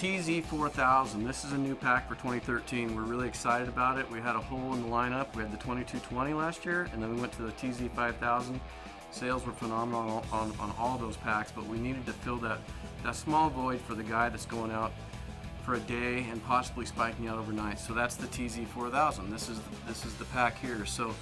TZ4000. This is a new pack for 2013. We're really excited about it. We had a hole in the lineup. We had the 2220 last year, and then we went to the TZ5000. Sales were phenomenal on all those packs, but we needed to fill that small void for the guy that's going out for a day and possibly spiking out overnight. So that's the TZ4000. This is the pack here. So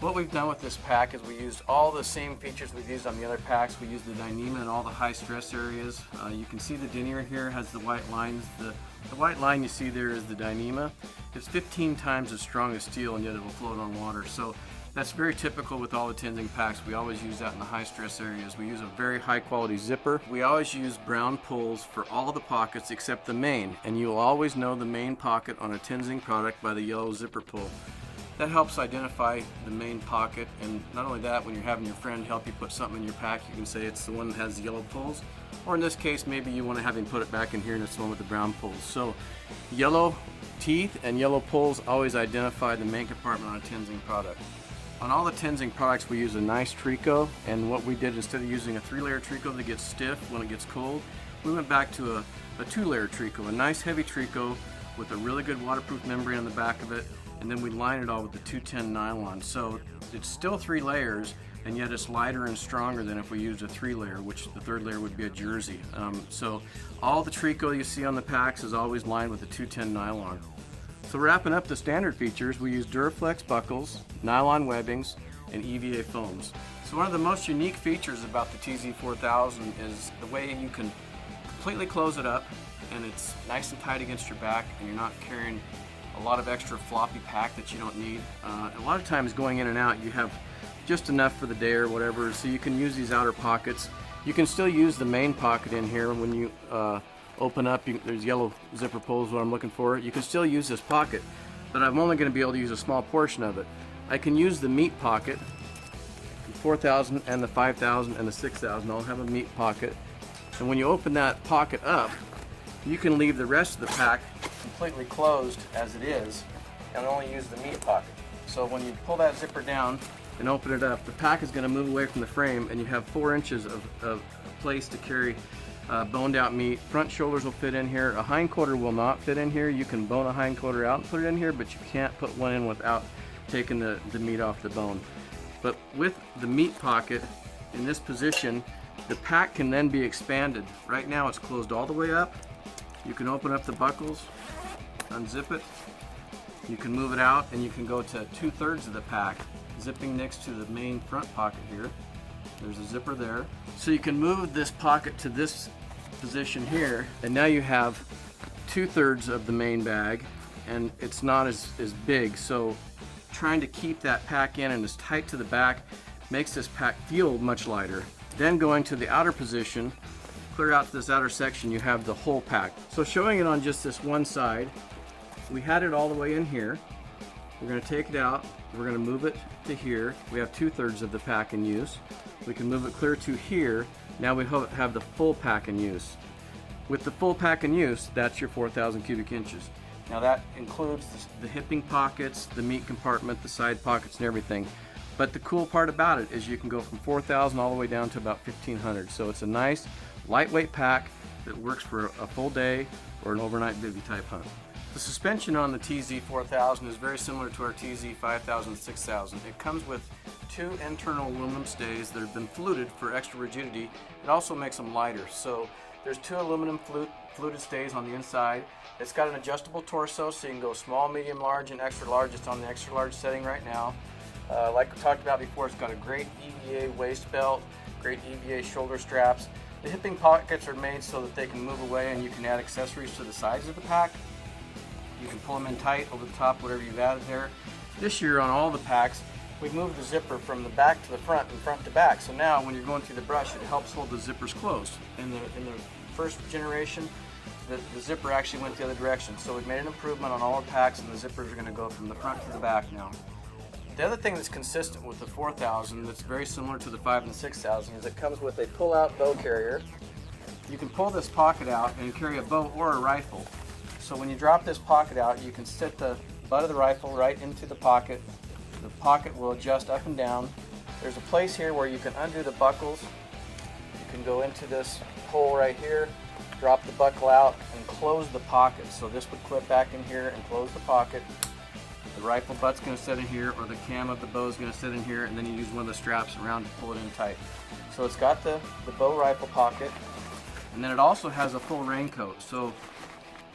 what we've done with this pack is we used all the same features we've used on the other packs. We used the Dyneema in all the high stress areas. You can see the denier here has the white lines. The white line you see there is the Dyneema. It's 15 times as strong as steel, and yet it will float on water. So that's very typical with all the Tenzing packs. We always use that in the high stress areas. We use a very high quality zipper. We always use brown pulls for all the pockets except the main, and you'll always know the main pocket on a Tenzing product by the yellow zipper pull. That helps identify the main pocket, and not only that, when you're having your friend help you put something in your pack, you can say it's the one that has the yellow pulls, or in this case maybe you want to have him put it back in here and it's the one with the brown pulls. So yellow teeth and yellow pulls always identify the main compartment on a Tenzing product. On all the Tenzing products we use a nice trico, and what we did, instead of using a 3-layer trico that gets stiff when it gets cold, we went back to a 2-layer trico, a nice heavy trico with a really good waterproof membrane on the back of it, and then we line it all with the 210 nylon. So it's still 3 layers, and yet it's lighter and stronger than if we used a 3-layer, which the 3rd layer would be a jersey. So all the trico you see on the packs is always lined with the 210 nylon. So wrapping up the standard features, we use Duraflex buckles, nylon webbings, and EVA foams. So one of the most unique features about the TZ4000 is the way you can completely close it up, and it's nice and tight against your back, and you're not carrying a lot of extra floppy pack that you don't need. A lot of times going in and out, you have just enough for the day or whatever, so you can use these outer pockets. You can still use the main pocket in here when you open up. There's yellow zipper pulls, what I'm looking for. You can still use this pocket, but I'm only going to be able to use a small portion of it. I can use the meat pocket. The 4000 and the 5000 and the 6000 all have a meat pocket, and when you open that pocket up, you can leave the rest of the pack completely closed as it is and only use the meat pocket. So when you pull that zipper down and open it up, the pack is going to move away from the frame, and you have 4 inches of place to carry boned out meat. Front shoulders will fit in here. A hind quarter will not fit in here. You can bone a hind quarter out and put it in here, but you can't put one in without taking the meat off the bone. But with the meat pocket in this position, the pack can then be expanded. Right now it's closed all the way up. You can open up the buckles, unzip it, you can move it out, and you can go to 2/3 of the pack, zipping next to the main front pocket here. There's a zipper there. So you can move this pocket to this position here, and now you have 2/3 of the main bag, and it's not as big. So trying to keep that pack in and as tight to the back makes this pack feel much lighter. Then going to the outer position, clear out to this outer section, you have the whole pack. So showing it on just this one side, we had it all the way in here. We're going to take it out, we're going to move it to here. We have 2/3 of the pack in use. We can move it clear to here. Now we have the full pack in use. With the full pack in use, that's your 4,000 cubic inches. Now that includes the hipping pockets, the meat compartment, the side pockets, and everything. But the cool part about it is you can go from 4,000 all the way down to about 1,500. So it's a nice lightweight pack that works for a full day or an overnight bivvy type hunt. The suspension on the TZ4000 is very similar to our TZ5000 6000. It comes with 2 internal aluminum stays that have been fluted for extra rigidity. It also makes them lighter. So there's 2 aluminum fluted stays on the inside. It's got an adjustable torso, so you can go small, medium, large, and extra large. It's on the extra large setting right now. Like we talked about before, it's got a great EVA waist belt, great EVA shoulder straps. The hipping pockets are made so that they can move away, and you can add accessories to the sides of the pack. You can pull them in tight over the top, whatever you've added there. This year on all the packs, we've moved the zipper from the back to the front and front to back. So now when you're going through the brush, it helps hold the zippers closed. In the first generation, the zipper actually went the other direction. So we've made an improvement on all the packs, and the zippers are going to go from the front to the back now. The other thing that's consistent with the 4000 that's very similar to the 5 and 6000 is it comes with a pull-out bow carrier. You can pull this pocket out and carry a bow or a rifle. So when you drop this pocket out, you can sit the butt of the rifle right into the pocket. The pocket will adjust up and down. There's a place here where you can undo the buckles. You can go into this hole right here, drop the buckle out, and close the pocket. So this would clip back in here and close the pocket. The rifle butt's going to sit in here, or the cam of the bow is going to sit in here, and then you use one of the straps around to pull it in tight. So it's got the bow rifle pocket, and then it also has a full raincoat. So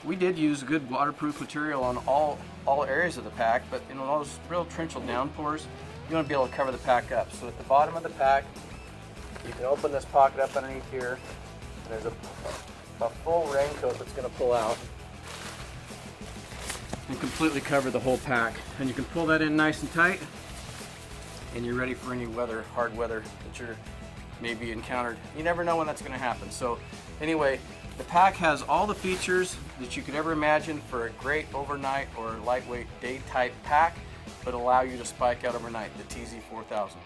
we did use good waterproof material on all areas of the pack, but in those real torrential downpours, you want to be able to cover the pack up. So at the bottom of the pack, you can open this pocket up underneath here, and there's a full raincoat that's going to pull out and completely cover the whole pack. And you can pull that in nice and tight, and you're ready for any weather, hard weather that you're maybe encountered. You never know when that's going to happen. So anyway, the pack has all the features that you could ever imagine for a great overnight or lightweight day type pack, but allow you to spike out overnight, the TZ 4000.